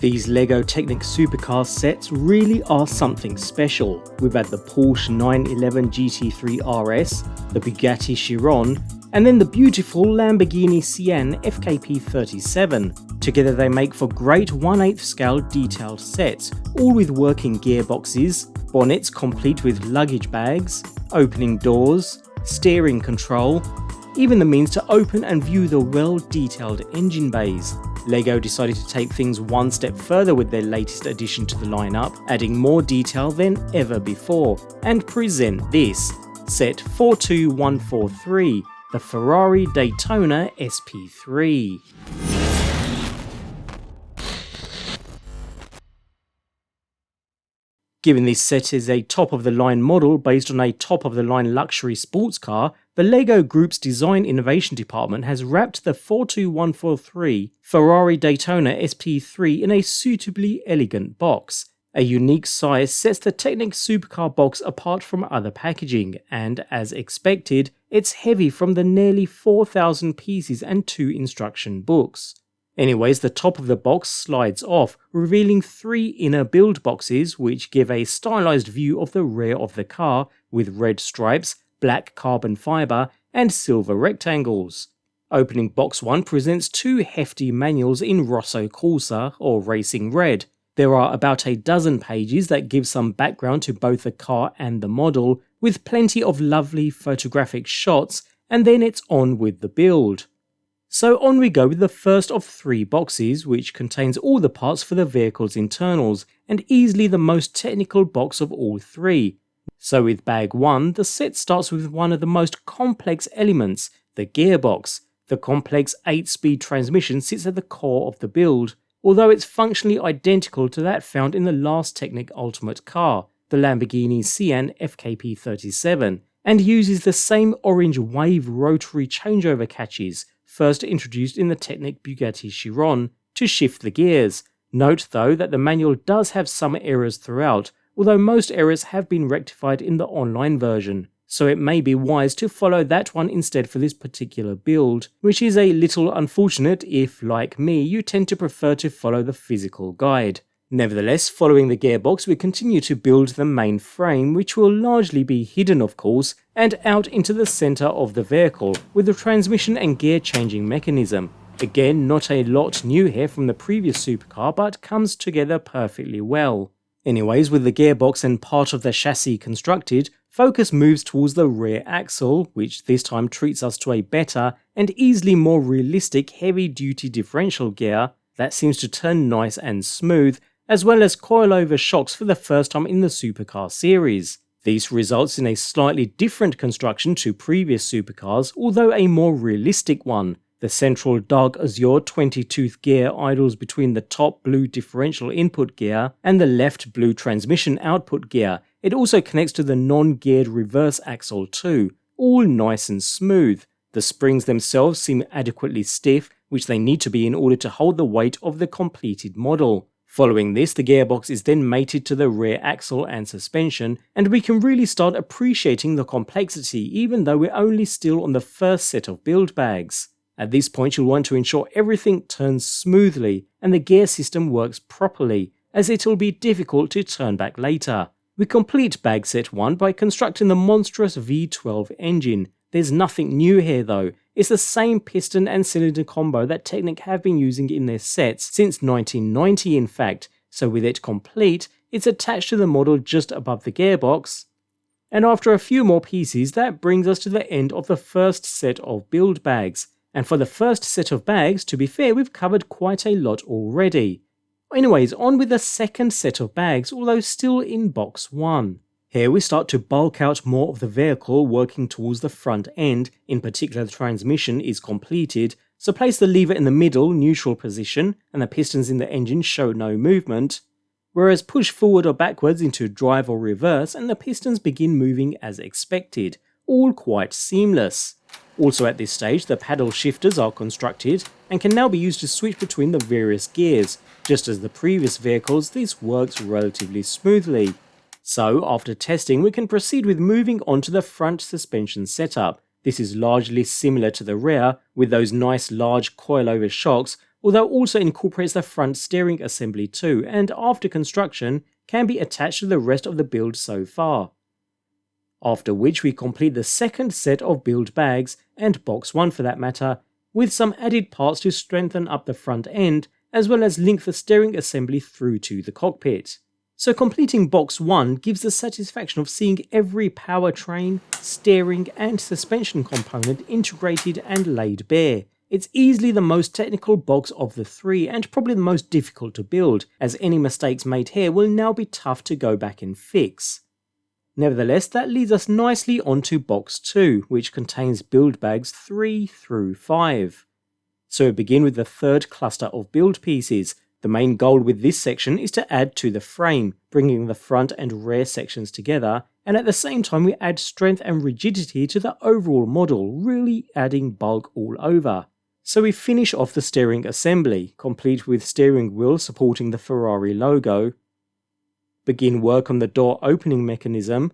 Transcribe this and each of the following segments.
These LEGO Technic Supercar sets really are something special. We've had the Porsche 911 GT3 RS, the Bugatti Chiron, and then the beautiful Lamborghini Sian FKP37. Together they make for great 1/8 scale detailed sets, all with working gearboxes, bonnets complete with luggage bags, opening doors, steering control, even the means to open and view the well-detailed engine bays. LEGO decided to take things one step further with their latest addition to the lineup, adding more detail than ever before, and present this, set 42143, the Ferrari Daytona SP3. Given this set is a top-of-the-line model based on a top-of-the-line luxury sports car, the LEGO Group's Design Innovation Department has wrapped the 42143 Ferrari Daytona SP3 in a suitably elegant box. A unique size sets the Technic Supercar box apart from other packaging, and as expected, it's heavy from the nearly 4,000 pieces and 2 instruction books. Anyways, the top of the box slides off, revealing 3 inner build boxes which give a stylized view of the rear of the car with red stripes, black carbon fiber, and silver rectangles. Opening box 1 presents 2 hefty manuals in Rosso Corsa or Racing Red. There are about a dozen pages that give some background to both the car and the model, with plenty of lovely photographic shots, and then it's on with the build. So on we go with the first of 3 boxes, which contains all the parts for the vehicle's internals, and easily the most technical box of all 3. So with bag 1, the set starts with one of the most complex elements, the gearbox. The complex 8-speed transmission sits at the core of the build, although it's functionally identical to that found in the last Technic Ultimate car, the Lamborghini Sian FKP37, and uses the same orange wave rotary changeover catches, first introduced in the Technic Bugatti Chiron, to shift the gears. Note though that the manual does have some errors throughout, although most errors have been rectified in the online version, so it may be wise to follow that one instead for this particular build, which is a little unfortunate if, like me, you tend to prefer to follow the physical guide. Nevertheless, following the gearbox, we continue to build the main frame, which will largely be hidden of course, and out into the centre of the vehicle, with the transmission and gear changing mechanism. Again, not a lot new here from the previous supercar, but comes together perfectly well. Anyways, with the gearbox and part of the chassis constructed, focus moves towards the rear axle, which this time treats us to a better and easily more realistic heavy-duty differential gear that seems to turn nice and smooth, as well as coilover shocks for the first time in the supercar series. This results in a slightly different construction to previous supercars, although a more realistic one. The central dark azure 20-tooth gear idles between the top blue differential input gear and the left blue transmission output gear. It also connects to the non-geared reverse axle too, all nice and smooth. The springs themselves seem adequately stiff, which they need to be in order to hold the weight of the completed model. Following this, the gearbox is then mated to the rear axle and suspension, and we can really start appreciating the complexity even though we're only still on the first set of build bags. At this point you'll want to ensure everything turns smoothly and the gear system works properly, as it'll be difficult to turn back later. We complete bag set 1 by constructing the monstrous V12 engine. There's nothing new here though, it's the same piston and cylinder combo that Technic have been using in their sets since 1990 in fact, so with it complete, it's attached to the model just above the gearbox. And after a few more pieces, that brings us to the end of the first set of build bags. And for the first set of bags, to be fair, we've covered quite a lot already. Anyways, on with the second set of bags, although still in box 1. Here we start to bulk out more of the vehicle, working towards the front end. In particular, the transmission is completed, so place the lever in the middle, neutral position, and the pistons in the engine show no movement. Whereas push forward or backwards into drive or reverse, and the pistons begin moving as expected, all quite seamless. Also at this stage, the paddle shifters are constructed and can now be used to switch between the various gears. Just as the previous vehicles, this works relatively smoothly. So after testing, we can proceed with moving on to the front suspension setup. This is largely similar to the rear, with those nice large coilover shocks, although also incorporates the front steering assembly too, and after construction can be attached to the rest of the build so far. After which we complete the second set of build bags, and box 1 for that matter, with some added parts to strengthen up the front end, as well as link the steering assembly through to the cockpit. So completing box 1 gives the satisfaction of seeing every powertrain, steering and suspension component integrated and laid bare. It's easily the most technical box of the 3 and probably the most difficult to build, as any mistakes made here will now be tough to go back and fix. Nevertheless, that leads us nicely onto box 2, which contains build bags 3 through 5. So we begin with the third cluster of build pieces. The main goal with this section is to add to the frame, bringing the front and rear sections together, and at the same time we add strength and rigidity to the overall model, really adding bulk all over. So we finish off the steering assembly, complete with steering wheel supporting the Ferrari logo, begin work on the door opening mechanism,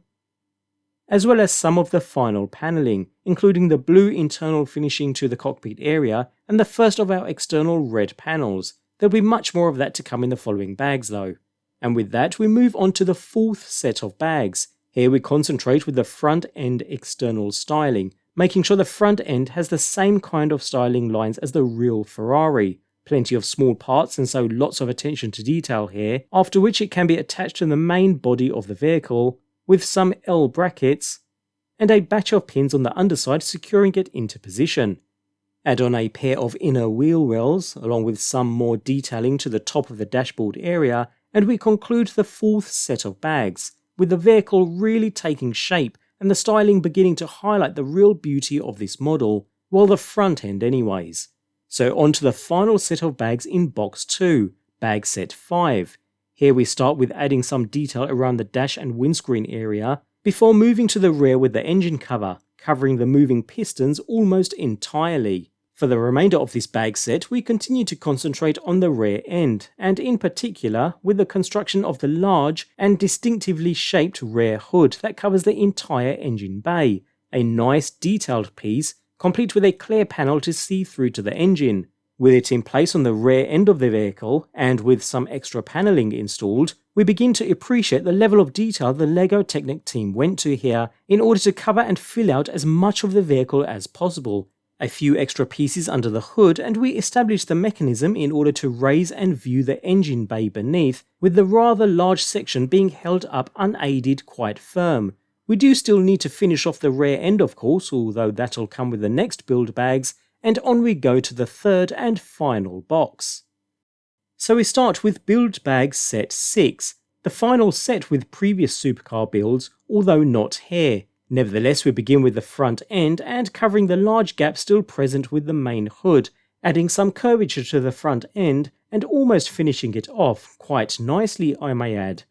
as well as some of the final panelling, including the blue internal finishing to the cockpit area and the first of our external red panels. There'll be much more of that to come in the following bags though. And with that we move on to the fourth set of bags. Here we concentrate with the front end external styling, making sure the front end has the same kind of styling lines as the real Ferrari. Plenty of small parts and so lots of attention to detail here, after which it can be attached to the main body of the vehicle, with some L brackets, and a batch of pins on the underside securing it into position. Add on a pair of inner wheel wells, along with some more detailing to the top of the dashboard area, and we conclude the fourth set of bags, with the vehicle really taking shape and the styling beginning to highlight the real beauty of this model, well the front end anyways. So on to the final set of bags in box 2, bag set 5. Here we start with adding some detail around the dash and windscreen area, before moving to the rear with the engine cover, covering the moving pistons almost entirely. For the remainder of this bag set, we continue to concentrate on the rear end, and in particular with the construction of the large and distinctively shaped rear hood that covers the entire engine bay, a nice detailed piece complete with a clear panel to see through to the engine. With it in place on the rear end of the vehicle, and with some extra panelling installed, we begin to appreciate the level of detail the LEGO Technic team went to here in order to cover and fill out as much of the vehicle as possible. A few extra pieces under the hood and we establish the mechanism in order to raise and view the engine bay beneath, with the rather large section being held up unaided quite firm. We do still need to finish off the rear end of course, although that'll come with the next build bags, and on we go to the third and final box. So we start with build bag set 6, the final set with previous supercar builds, although not here. Nevertheless, we begin with the front end and covering the large gap still present with the main hood, adding some curvature to the front end and almost finishing it off, quite nicely I may add.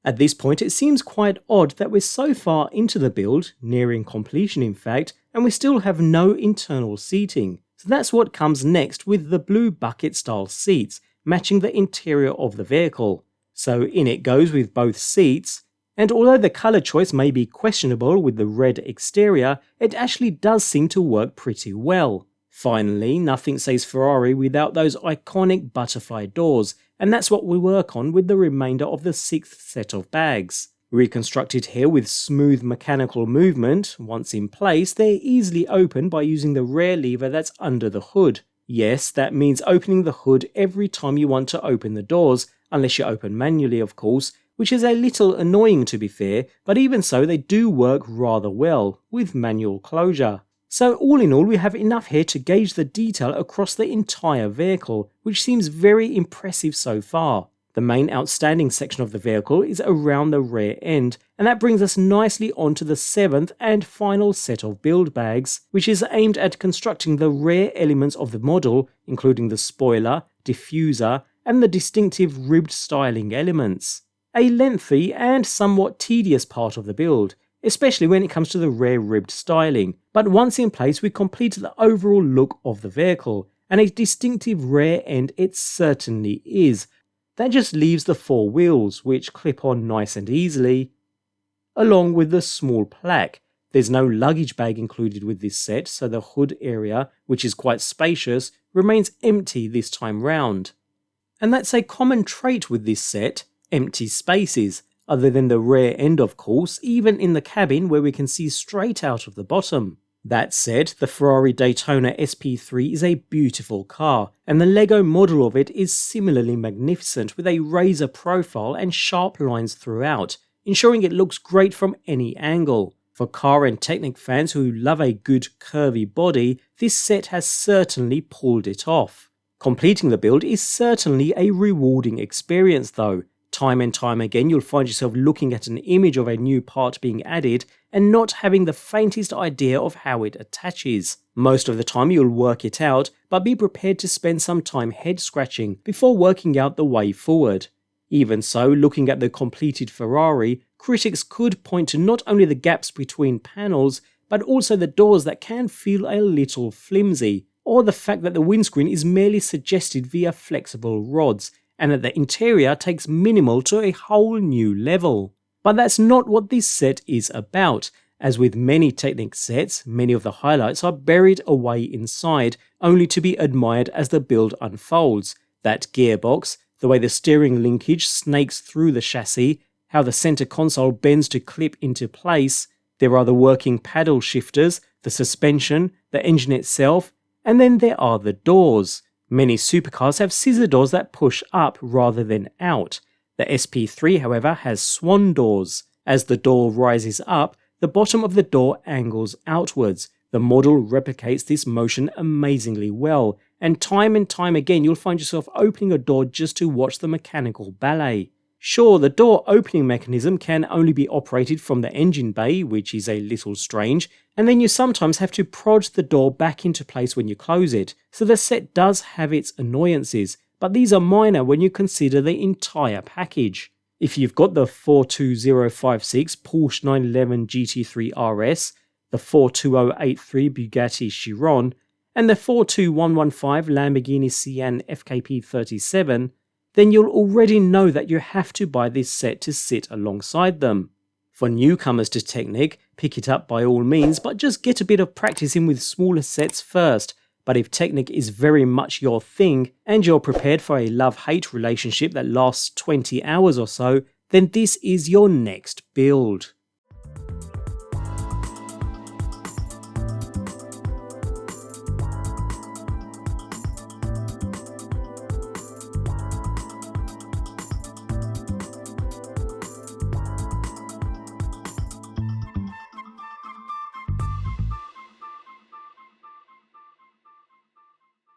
At this point it seems quite odd that we're so far into the build, nearing completion in fact, and we still have no internal seating. So that's what comes next with the blue bucket style seats, matching the interior of the vehicle. So in it goes with both seats, and although the colour choice may be questionable with the red exterior, it actually does seem to work pretty well. Finally, nothing says Ferrari without those iconic butterfly doors, and that's what we work on with the remainder of the sixth set of bags. Reconstructed here with smooth mechanical movement, once in place they're easily opened by using the rear lever that's under the hood. Yes, that means opening the hood every time you want to open the doors, unless you open manually of course, which is a little annoying to be fair, but even so they do work rather well, with manual closure. So all in all we have enough here to gauge the detail across the entire vehicle, which seems very impressive so far. The main outstanding section of the vehicle is around the rear end, and that brings us nicely onto the seventh and final set of build bags, which is aimed at constructing the rear elements of the model, including the spoiler, diffuser, and the distinctive ribbed styling elements. A lengthy and somewhat tedious part of the build, especially when it comes to the rear ribbed styling, but once in place we complete the overall look of the vehicle, and a distinctive rear end it certainly is. That just leaves the four wheels, which clip on nice and easily, along with the small plaque, There's no luggage bag included with this set, so the hood area, which is quite spacious, remains empty this time round. And that's a common trait with this set, empty spaces, other than the rear end of course, even in the cabin where we can see straight out of the bottom. That said, the Ferrari Daytona SP3 is a beautiful car, and the Lego model of it is similarly magnificent with a razor profile and sharp lines throughout, ensuring it looks great from any angle. For car and Technic fans who love a good curvy body, this set has certainly pulled it off. Completing the build is certainly a rewarding experience though. Time and time again you'll find yourself looking at an image of a new part being added and not having the faintest idea of how it attaches. Most of the time you'll work it out, but be prepared to spend some time head scratching before working out the way forward. Even so, looking at the completed Ferrari, critics could point to not only the gaps between panels, but also the doors that can feel a little flimsy, or the fact that the windscreen is merely suggested via flexible rods, and that the interior takes minimal to a whole new level. But that's not what this set is about. As with many Technic sets, many of the highlights are buried away inside, only to be admired as the build unfolds. That gearbox, the way the steering linkage snakes through the chassis, how the center console bends to clip into place. There are the working paddle shifters, the suspension, the engine itself, and then there are the doors. Many supercars have scissor doors that push up rather than out. The SP3, however, has swan doors. As the door rises up, the bottom of the door angles outwards. The model replicates this motion amazingly well, and time again you'll find yourself opening a door just to watch the mechanical ballet. Sure, the door opening mechanism can only be operated from the engine bay, which is a little strange, and then you sometimes have to prod the door back into place when you close it, so the set does have its annoyances, but these are minor when you consider the entire package. If you've got the 42056 Porsche 911 GT3 RS, the 42083 Bugatti Chiron, and the 42115 Lamborghini Sian FKP37, then you'll already know that you have to buy this set to sit alongside them. For newcomers to Technic, pick it up by all means, but just get a bit of practice in with smaller sets first. But if Technic is very much your thing, and you're prepared for a love-hate relationship that lasts 20 hours or so, then this is your next build.